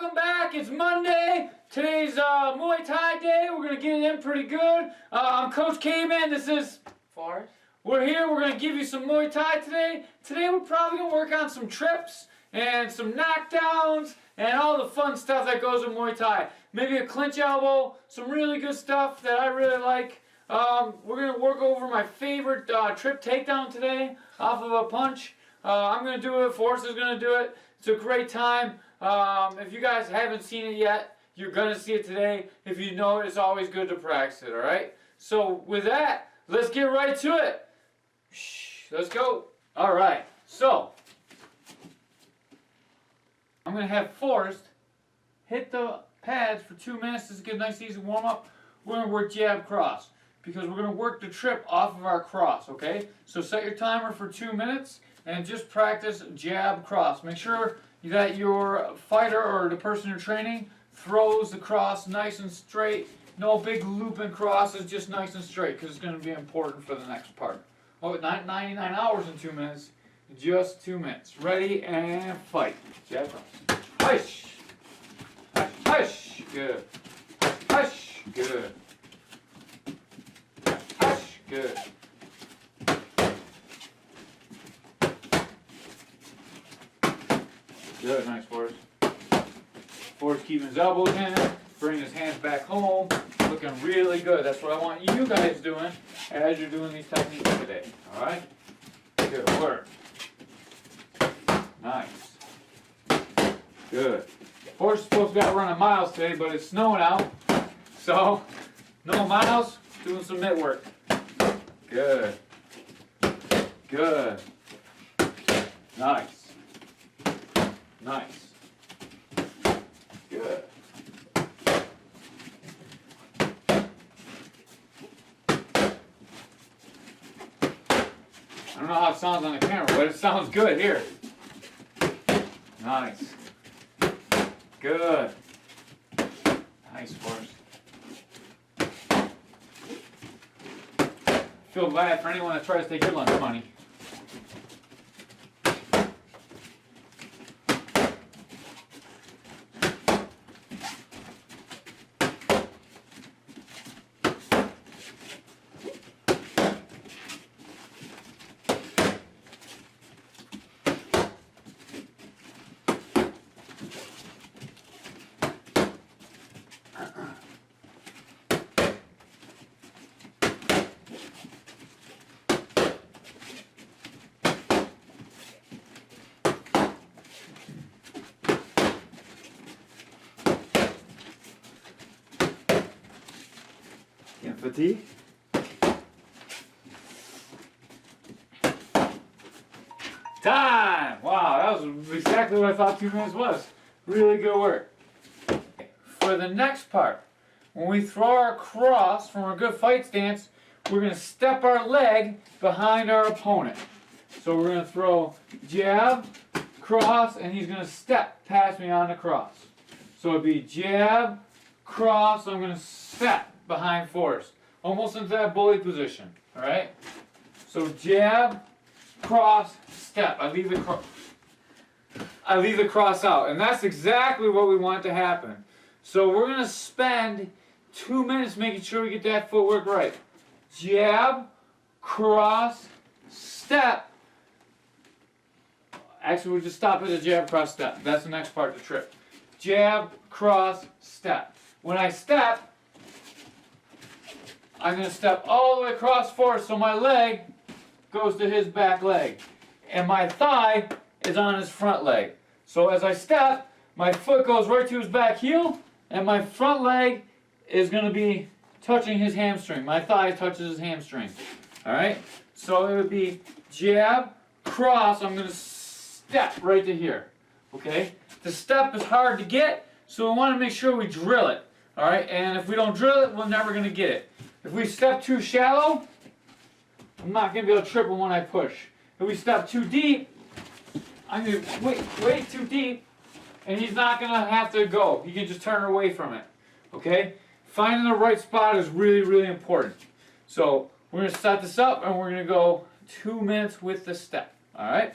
welcome back. It's Monday. Today's Muay Thai day. We're going to get it in pretty good. I'm Coach K-Man. This is Forrest. We're here. We're going to give you some Muay Thai today. Today we're probably going to work on some trips and some knockdowns and all the fun stuff that goes with Muay Thai. Maybe a clinch elbow, some really good stuff that I really like. We're going to work over my favorite trip takedown today off of a punch. I'm going to do it. Forrest is going to do it. It's a great time. If you guys haven't seen it yet, you're going to see it today. If you know it, it's always good to practice it, alright? So with that, let's get right to it. Let's go. Alright, so I'm going to have Forrest hit the pads for 2 minutes. Just get a nice easy warm up. We're going to work jab cross because we're going to work the trip off of our cross, okay? So set your timer for 2 minutes and just practice jab cross. Make sure that your fighter or the person you're training throws the cross nice and straight. No big looping crosses, just nice and straight because it's going to be important for the next part. Oh, not 99 hours in 2 minutes, just 2 minutes. Ready and fight. Jab cross. Hush. Hush. Hush. Good. Hush. Good. Hush. Good. Good, nice, Forrest. Forrest keeping his elbows in, bringing his hands back home, looking really good. That's what I want you guys doing as you're doing these techniques today. All right? Good work. Nice. Good. Forrest is supposed to be out running miles today, but it's snowing out, so no miles. Doing some mitt work. Good. Good. Nice. Nice. Good. I don't know how it sounds on the camera, but it sounds good here. Nice. Good. Nice, Forrest. Feel bad for anyone that tries to take your lunch money. Fatigue. Time! Wow, that was exactly what I thought 2 minutes was. Really good work. For the next part, when we throw our cross from a good fight stance, we're going to step our leg behind our opponent. So we're going to throw jab, cross, and he's going to step past me on the cross. So it'd be jab, cross, I'm going to step behind Forrest, almost into that bully position. All right. So jab, cross, step. I leave the cross out, and that's exactly what we want to happen. So we're gonna spend 2 minutes making sure we get that footwork right. Jab, cross, step. Actually, we'll just stop at the jab, cross, step. That's the next part of the trip. Jab, cross, step. When I step, I'm going to step all the way across Forrest so my leg goes to his back leg. And my thigh is on his front leg. So as I step, my foot goes right to his back heel, and my front leg is going to be touching his hamstring. My thigh touches his hamstring. Alright? So it would be jab, cross, I'm going to step right to here. Okay? The step is hard to get, so we want to make sure we drill it. Alright? And if we don't drill it, we're never going to get it. If we step too shallow, I'm not going to be able to triple when I push. If we step too deep, I'm going to way too deep, and he's not going to have to go. He can just turn away from it. Okay? Finding the right spot is really, really important. So we're going to set this up, and we're going to go 2 minutes with the step. All right?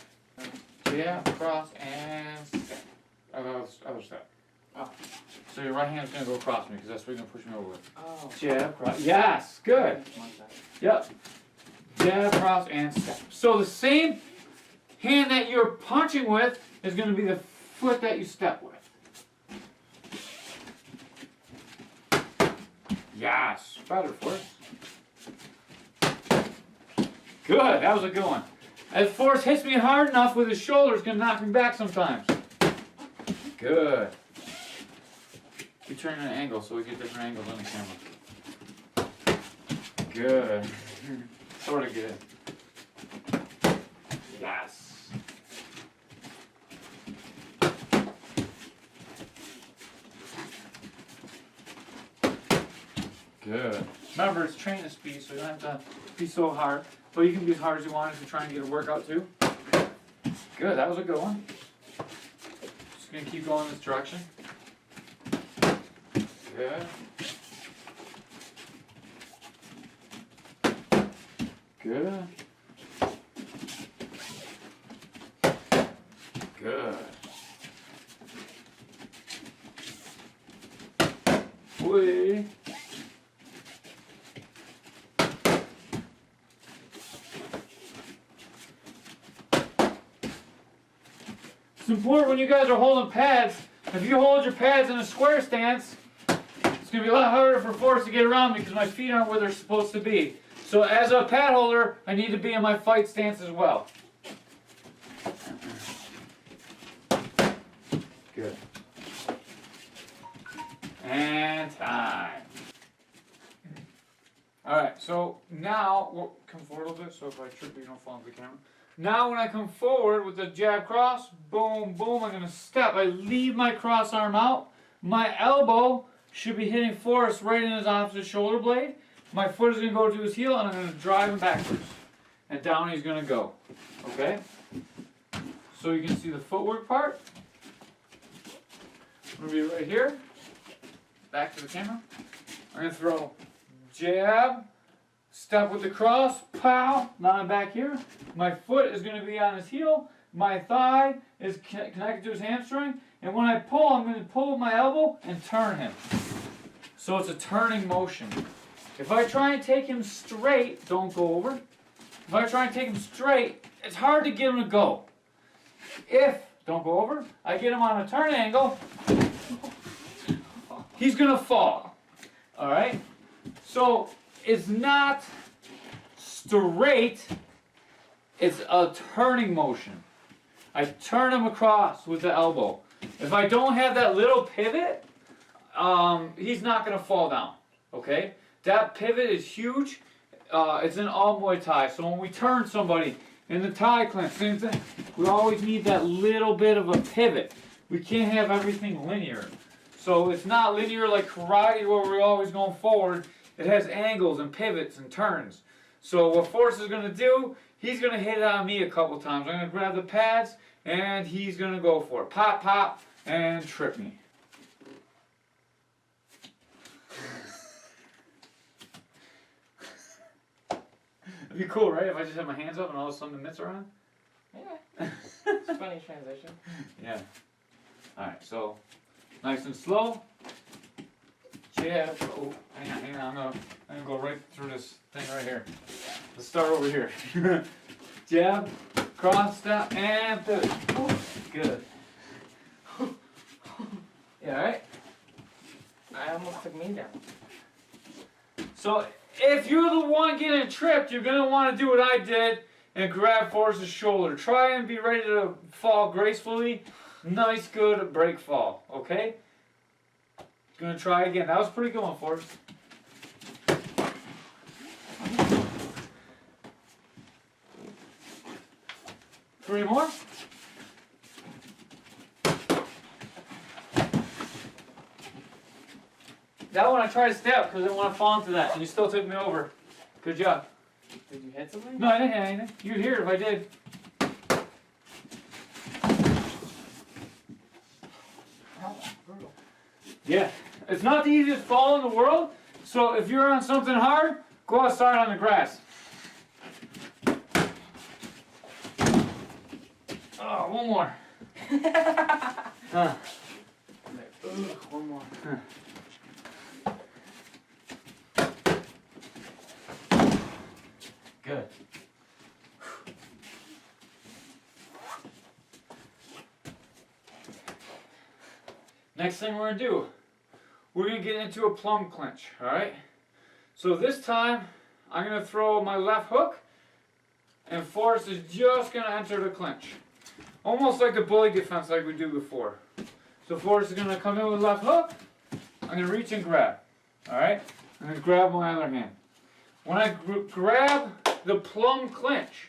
Jab, cross, and step. Other step. Oh. So your right hand's gonna go across me because that's what you're gonna push me over with. Oh. Jab, cross. Yes, good. Yep. Jab, cross, and step. So the same hand that you're punching with is gonna be the foot that you step with. Yes, better, Forrest. Good, that was a good one. As Forrest hits me hard enough with his shoulder, it's gonna knock me back sometimes. Good. Keep turning an angle so we get different angles on the camera. Good. Sort of good. Yes. Good. Remember, it's train to speed, so you don't have to be so hard. But you can be as hard as you want if you're trying to get a workout too. Good, that was a good one. Just gonna keep going this direction. Good. Good. Good. Muay. It's important when you guys are holding pads. If you hold your pads in a square stance, it's going to be a lot harder for Forrest to get around me because my feet aren't where they're supposed to be. So as a pad holder, I need to be in my fight stance as well. Good. And time. Alright, so now, we'll come forward a little bit so if I trip you don't fall into the camera. Now when I come forward with the jab cross, boom, boom, I'm going to step. I leave my cross arm out. My elbow should be hitting Forrest right in his opposite shoulder blade. My foot is going to go to his heel and I'm going to drive him backwards. And down he's going to go. Okay? So you can see the footwork part. I'm going to be right here. Back to the camera. I'm going to throw jab, step with the cross, pow, now I'm back here. My foot is going to be on his heel. My thigh is connected to his hamstring. And when I pull, I'm going to pull with my elbow and turn him. So it's a turning motion. If I try and take him straight, don't go over. If I try and take him straight, it's hard to get him to go. If, don't go over, I get him on a turn angle, he's going to fall. Alright? So it's not straight, it's a turning motion. I turn him across with the elbow. If I don't have that little pivot, he's not going to fall down. Okay? That pivot is huge. It's in all Muay Thai. So when we turn somebody in the Thai clinch, same thing. We always need that little bit of a pivot. We can't have everything linear. So it's not linear like karate where we're always going forward. It has angles and pivots and turns. So what Forrest is going to do, he's going to hit it on me a couple times. I'm going to grab the pads and he's going to go for it. Pop, pop, and trip me. It'd be cool, right? If I just have my hands up and all of a sudden the mitts are on? Yeah. It's a funny transition. Yeah. Alright, so nice and slow. Jab. Oh, hang on. I'm gonna go right through this thing right here. Let's start over here. Jab, cross, step, and pivot. Oh, good. Yeah, alright? I almost took me down. So if you're the one getting tripped, you're gonna want to do what I did and grab Forrest's shoulder. Try and be ready to fall gracefully. Nice, good break fall. Okay? Gonna try again. That was a pretty good one, Forrest. Three more. That one I tried to step because I didn't want to fall into that, and you still took me over. Good job. Did you hit something? No, I didn't hit anything. You'd hear it if I did. Brutal. Yeah. It's not the easiest fall in the world, so if you're on something hard, go outside on the grass. Oh, one more. One more. Good. Next thing we're gonna do, we're gonna get into a plum clinch, alright? So this time, I'm gonna throw my left hook, and Forrest is just gonna enter the clinch. Almost like the bully defense like we do before. So Forrest is gonna come in with left hook, I'm gonna reach and grab, alright? I'm gonna grab my other hand. When I grab the plum clinch,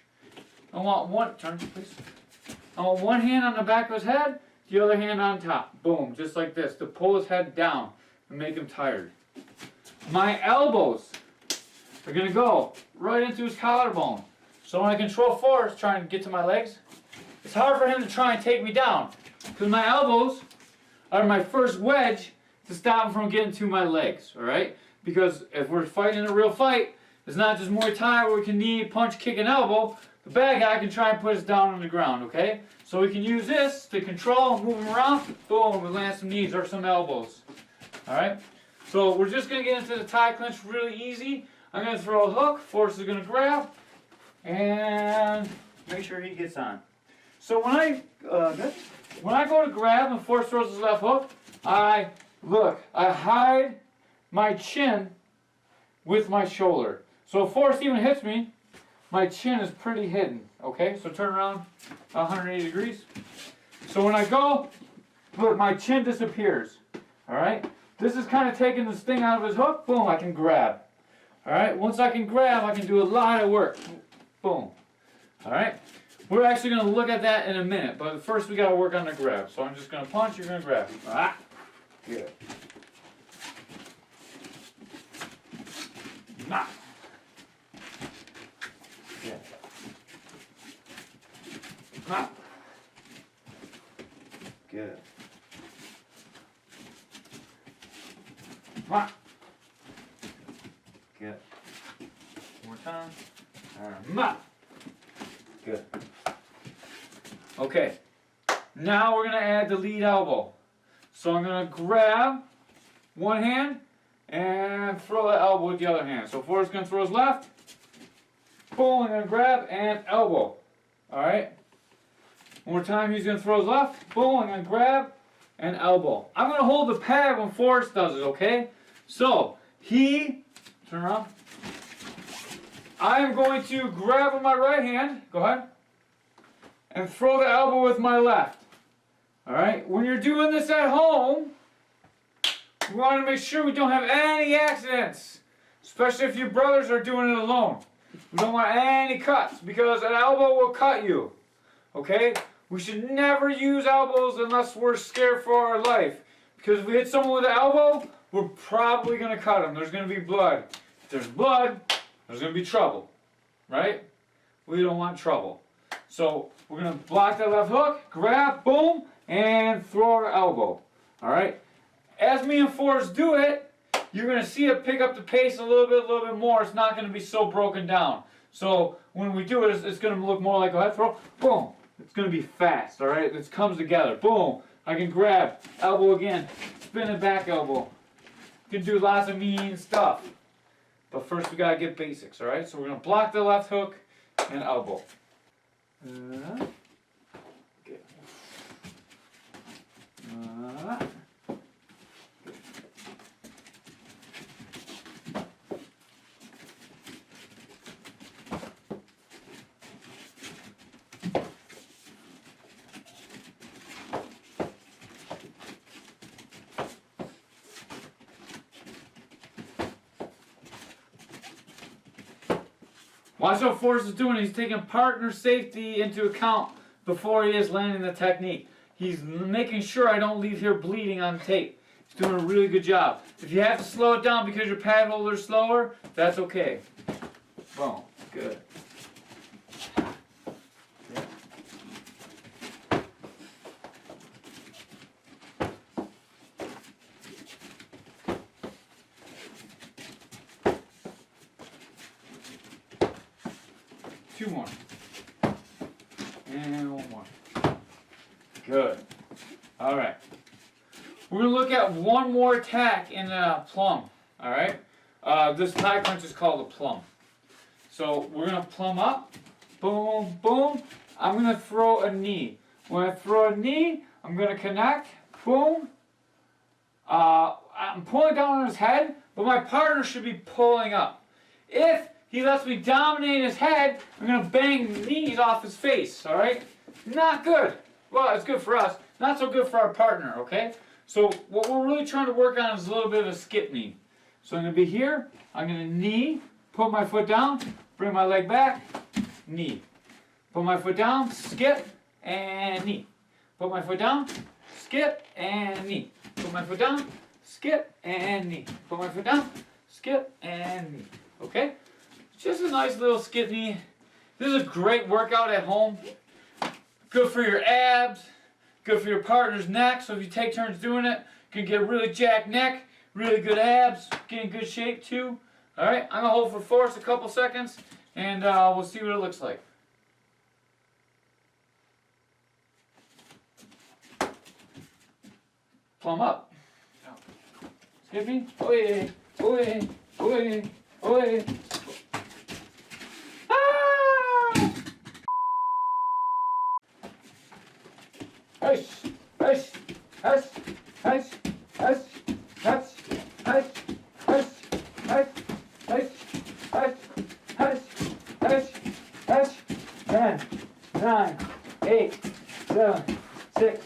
I want one, turn please. I want one hand on the back of his head, the other hand on top. Boom, just like this, to pull his head down and make him tired. My elbows are gonna go right into his collarbone. So when I control Forrest trying to get to my legs, it's hard for him to try and take me down, because my elbows are my first wedge to stop him from getting to my legs, alright? Because if we're fighting a real fight, it's not just Muay Thai where we can knee, punch, kick, and elbow. The bad guy can try and put us down on the ground, okay? So we can use this to control, move him around, boom, we land some knees or some elbows. Alright? So we're just going to get into the Thai clinch really easy. I'm going to throw a hook, Forrest is going to grab, and make sure he gets on. So when I go to grab and Forrest throws his left hook, I hide my chin with my shoulder. So if Forrest even hits me, my chin is pretty hidden, okay? So turn around 180 degrees. So when I go, look, my chin disappears, all right? This is kind of taking the sting out of his hook. Boom, I can grab. All right, once I can grab, I can do a lot of work. Boom. All right, we're actually going to look at that in a minute, but first we got to work on the grab. So I'm just going to punch, you're going to grab. Ah, good. Nah. Yeah. Nah. Good. Nah. Good. One more time. Nah. Good. Okay. Now we're going to add the lead elbow. So I'm going to grab one hand and throw the elbow with the other hand. So Forrest's going to throw his left. Boom, I'm going to grab and elbow. Alright? One more time, he's going to throw his left. Boom, I'm going to grab and elbow. I'm going to hold the pad when Forrest does it, okay? So, turn around. I am going to grab with my right hand, go ahead, and throw the elbow with my left. Alright? When you're doing this at home, we want to make sure we don't have any accidents, especially if your brothers are doing it alone. We don't want any cuts, because an elbow will cut you. Okay? We should never use elbows unless we're scared for our life. Because if we hit someone with an elbow, we're probably going to cut them. There's going to be blood. If there's blood, there's going to be trouble. Right? We don't want trouble. So we're going to block that left hook, grab, boom, and throw our elbow. Alright? As me and Forrest do it, you're going to see it pick up the pace a little bit more. It's not going to be so broken down. So when we do it, it's going to look more like a head throw. Boom. It's going to be fast, alright? This comes together. Boom. I can grab. Elbow again. Spin it back elbow. You can do lots of mean stuff. But first we got to get basics, alright? So we're going to block the left hook and elbow. Okay. Watch what Forrest is doing. He's taking partner safety into account before he is landing the technique. He's making sure I don't leave here bleeding on tape. He's doing a really good job. If you have to slow it down because your pad holder is slower, that's okay. Boom. Good. Two more. And one more. Good. Alright. We're going to look at one more attack in a plum. Alright? This Thai clinch is called a plum. So we're going to plum up. Boom, boom. I'm going to throw a knee. When I throw a knee, I'm going to connect. Boom. I'm pulling down on his head, but my partner should be pulling up. If he lets me dominate his head, I'm going to bang knees off his face, alright? Not good. Well, it's good for us. Not so good for our partner, okay? So what we're really trying to work on is a little bit of a skip knee. So I'm going to be here. I'm going to knee, put my foot down, bring my leg back, knee. Put my foot down, skip, and knee. Put my foot down, skip, and knee. Put my foot down, skip, and knee. Put my foot down, skip, and knee. Okay? Just a nice little skip knee. This is a great workout at home. Good for your abs. Good for your partner's neck. So if you take turns doing it, you can get a really jacked neck, really good abs, get in good shape too. Alright, I'm going to hold for Forrest a couple seconds, and we'll see what it looks like. Plumb up. Skip me. Oye, oye, oye, oye. Ah! Hush, hush, hush, hush, hush, hush, hush, hush, hush, hush, hush, hush, hush, hush. 10, 9, 8, 7, 6,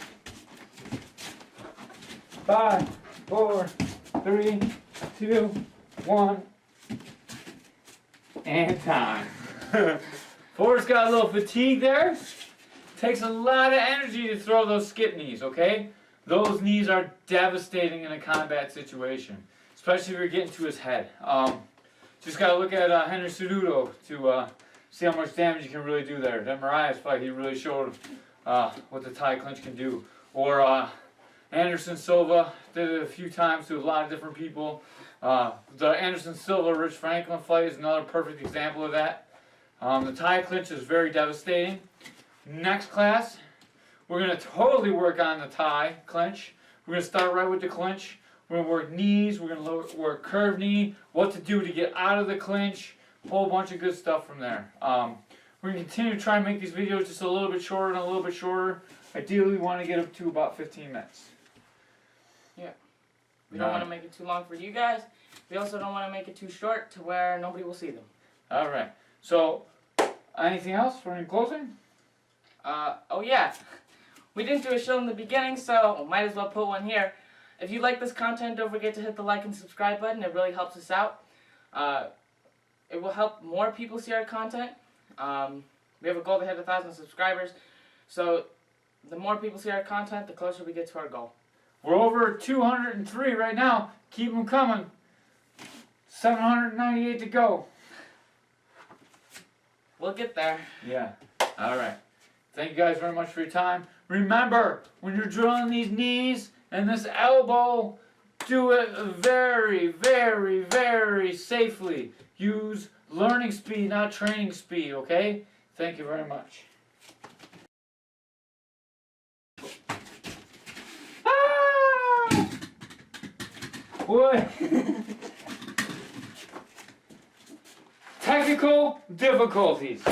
5, 4, 3, 2, 1, and time. Forrest got a little fatigue there. Takes a lot of energy to throw those skip knees, okay? Those knees are devastating in a combat situation, especially if you're getting to his head. Just got to look at Henry Cejudo to see how much damage you can really do there. That Mariah's fight, he really showed what the Thai clinch can do. Or Anderson Silva did it a few times to a lot of different people. The Anderson Silva Rich Franklin fight is another perfect example of that. The Thai clinch is very devastating. Next class, we're going to totally work on the Thai clinch. We're going to start right with the clinch. We're going to work knees. We're going to work curved knee, what to do to get out of the clinch, a whole bunch of good stuff from there. We're going to continue to try and make these videos just a little bit shorter and a little bit shorter. Ideally, we want to get up to about 15 minutes. Yeah. We don't want to make it too long for you guys. We also don't want to make it too short to where nobody will see them. Alright. So, anything else for any closing? Oh yeah. We didn't do a show in the beginning, so might as well put one here. If you like this content, don't forget to hit the like and subscribe button. It really helps us out. It will help more people see our content. We have a goal to hit 1,000 subscribers. So, the more people see our content, the closer we get to our goal. We're over 203 right now. Keep them coming. 798 to go. We'll get there. Yeah. Alright. Thank you guys very much for your time. Remember, when you're drilling these knees and this elbow, do it very, very, very safely. Use learning speed, not training speed, okay? Thank you very much. Ah! What? Technical difficulties.